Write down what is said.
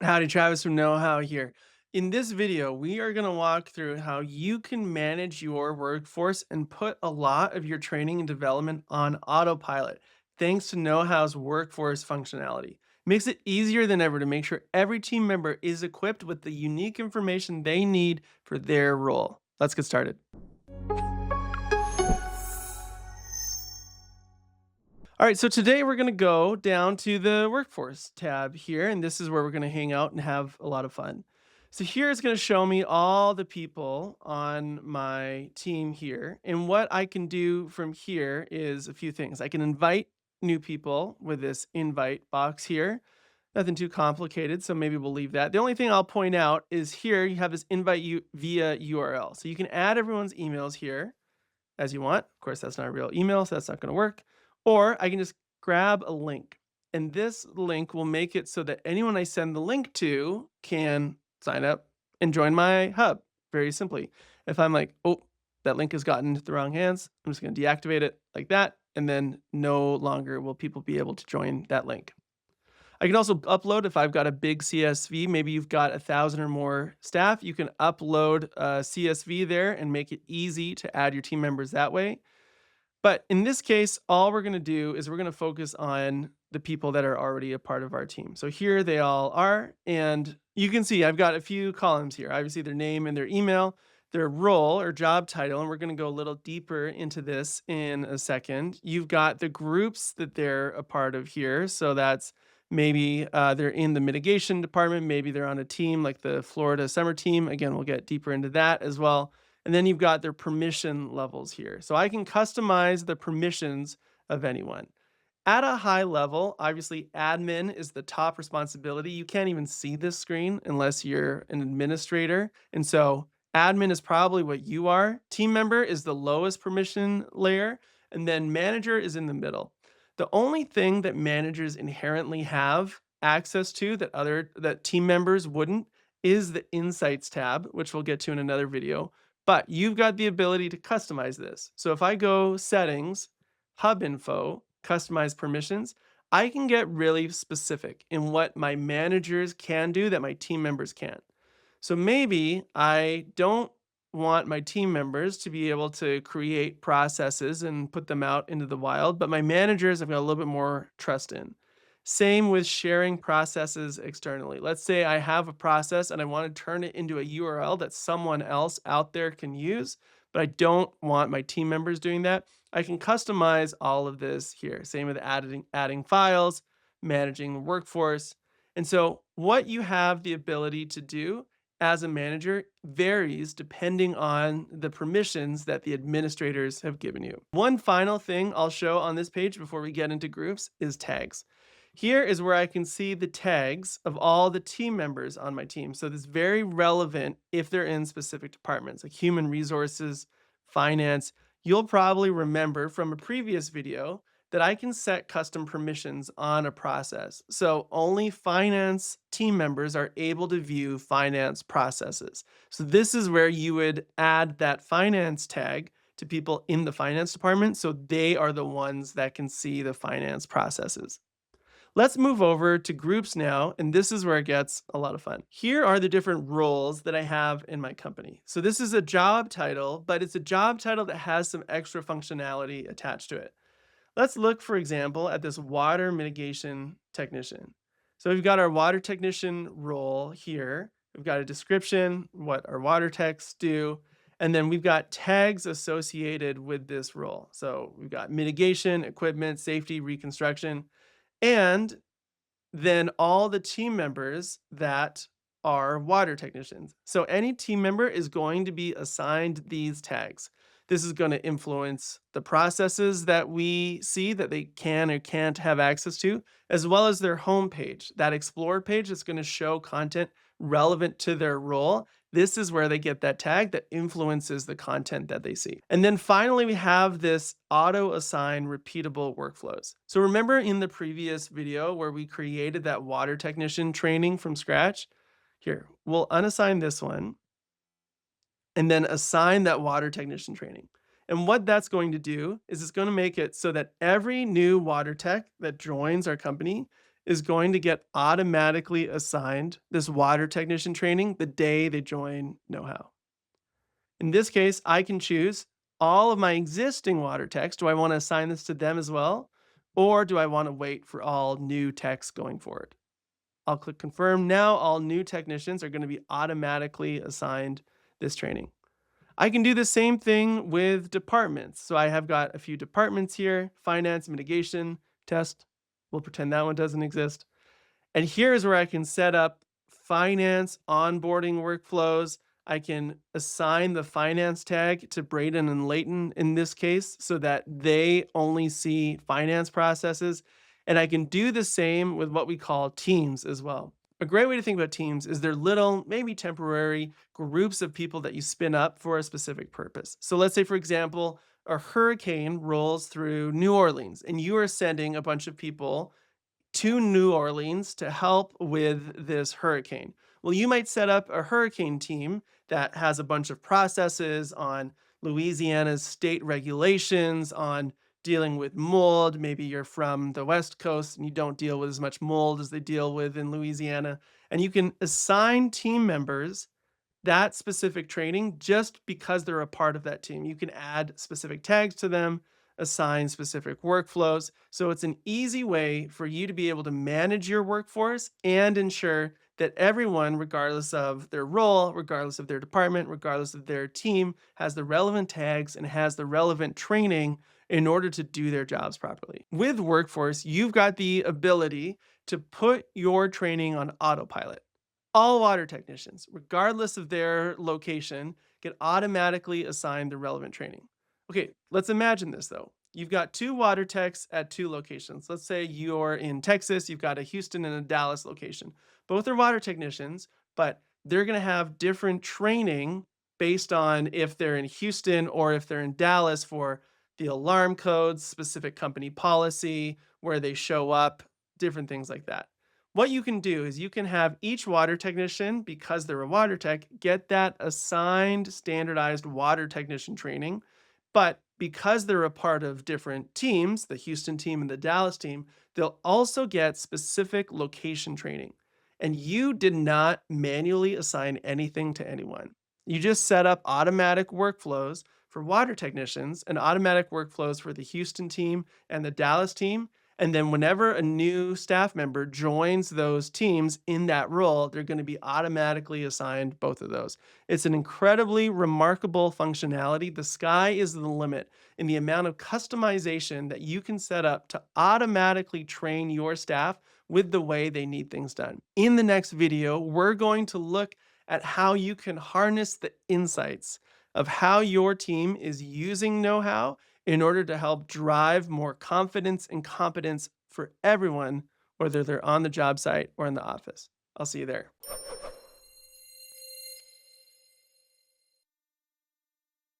Howdy, Travis from KnowHow here. In this video, we are going to walk through how you can manage your workforce and put a lot of your training and development on autopilot, thanks to KnowHow's workforce functionality. Makes it easier than ever to make sure every team member is equipped with the unique information they need for their role. Let's get started. All right, so today we're going to go down to the workforce tab here, and this is where we're going to hang out and have a lot of fun. So here it's going to show me all the people on my team here. And what I can do from here is a few things. I can invite new people with this invite box here. Nothing too complicated, so maybe we'll leave that. The only thing I'll point out is here you have this invite you via URL. So you can add everyone's emails here as you want. Of course, that's not a real email, so that's not going to work. Or I can just grab a link. And this link will make it so that anyone I send the link to can sign up and join my hub very simply. If I'm like, oh, that link has gotten into the wrong hands, I'm just going to deactivate it like that. And then no longer will people be able to join that link. I can also upload if I've got a big CSV. Maybe you've got 1,000 or more staff. You can upload a CSV there and make it easy to add your team members that way. But in this case, all we're going to do is we're going to focus on the people that are already a part of our team. So here they all are. And you can see I've got a few columns here. Obviously, their name and their email, their role or job title. And we're going to go a little deeper into this in a second. You've got the groups that they're a part of here. So that's maybe they're in the mitigation department. Maybe they're on a team like the Florida summer team. Again, we'll get deeper into that as well. And then you've got their permission levels here. So I can customize the permissions of anyone. At a high level, obviously admin is the top responsibility. You can't even see this screen unless you're an administrator. And so admin is probably what you are. Team member is the lowest permission layer. And then manager is in the middle. The only thing that managers inherently have access to that team members wouldn't is the insights tab, which we'll get to in another video. But you've got the ability to customize this. So if I go settings, hub info, customize permissions, I can get really specific in what my managers can do that my team members can't. So maybe I don't want my team members to be able to create processes and put them out into the wild, but my managers I've got a little bit more trust in. Same with sharing processes externally. Let's say I have a process and I want to turn it into a URL that someone else out there can use, but I don't want my team members doing that. I can customize all of this here. Same with adding files, managing the workforce. And so what you have the ability to do as a manager varies depending on the permissions that the administrators have given you. One final thing I'll show on this page before we get into groups is tags. Here is where I can see the tags of all the team members on my team. So this is very relevant if they're in specific departments like human resources, finance. You'll probably remember from a previous video that I can set custom permissions on a process. So only finance team members are able to view finance processes. So this is where you would add that finance tag to people in the finance department so they are the ones that can see the finance processes. Let's move over to groups now, and this is where it gets a lot of fun. Here are the different roles that I have in my company. So this is a job title, but it's a job title that has some extra functionality attached to it. Let's look, for example, at this water mitigation technician. So we've got our water technician role here. We've got a description, what our water techs do, and then we've got tags associated with this role. So we've got mitigation, equipment, safety, reconstruction, and then all the team members that are water technicians. So any team member is going to be assigned these tags. This is going to influence the processes that we see that they can or can't have access to, as well as their homepage. That explore page is going to show content relevant to their role. This is where they get that tag that influences the content that they see. And then finally, we have this auto assign repeatable workflows. So remember in the previous video where we created that water technician training from scratch? Here, we'll unassign this one and then assign that water technician training. And what that's going to do is it's going to make it so that every new water tech that joins our company is going to get automatically assigned this water technician training the day they join KnowHow. In this case, I can choose all of my existing water techs. Do I want to assign this to them as well? Or do I want to wait for all new techs going forward? I'll click confirm. Now all new technicians are going to be automatically assigned this training. I can do the same thing with departments. So I have got a few departments here: finance, mitigation, test. We'll pretend that one doesn't exist. And here's where I can set up finance onboarding workflows. I can assign the finance tag to Braden and Leighton in this case so that they only see finance processes. And I can do the same with what we call teams as well. A great way to think about teams is they're little, maybe temporary groups of people that you spin up for a specific purpose. So let's say, for example, a hurricane rolls through New Orleans and you are sending a bunch of people to New Orleans to help with this hurricane. Well, you might set up a hurricane team that has a bunch of processes on Louisiana's state regulations, on dealing with mold. Maybe you're from the West Coast and you don't deal with as much mold as they deal with in Louisiana. And you can assign team members that specific training just because they're a part of that team. You can add specific tags to them, assign specific workflows. So it's an easy way for you to be able to manage your workforce and ensure that everyone, regardless of their role, regardless of their department, regardless of their team, has the relevant tags and has the relevant training in order to do their jobs properly. With Workforce, you've got the ability to put your training on autopilot. All water technicians, regardless of their location, get automatically assigned the relevant training. Okay, let's imagine this though. You've got two water techs at two locations. Let's say you're in Texas, you've got a Houston and a Dallas location. Both are water technicians, but they're going to have different training based on if they're in Houston or if they're in Dallas for the alarm codes, specific company policy, where they show up, different things like that. What you can do is you can have each water technician, because they're a water tech, get that assigned standardized water technician training. But because they're a part of different teams, the Houston team and the Dallas team, they'll also get specific location training. And you did not manually assign anything to anyone. You just set up automatic workflows for water technicians and automatic workflows for the Houston team and the Dallas team. And then whenever a new staff member joins those teams in that role, they're going to be automatically assigned both of those. It's an incredibly remarkable functionality. The sky is the limit in the amount of customization that you can set up to automatically train your staff with the way they need things done. In the next video, we're going to look at how you can harness the insights of how your team is using know-how in order to help drive more confidence and competence for everyone, whether they're on the job site or in the office. I'll see you there.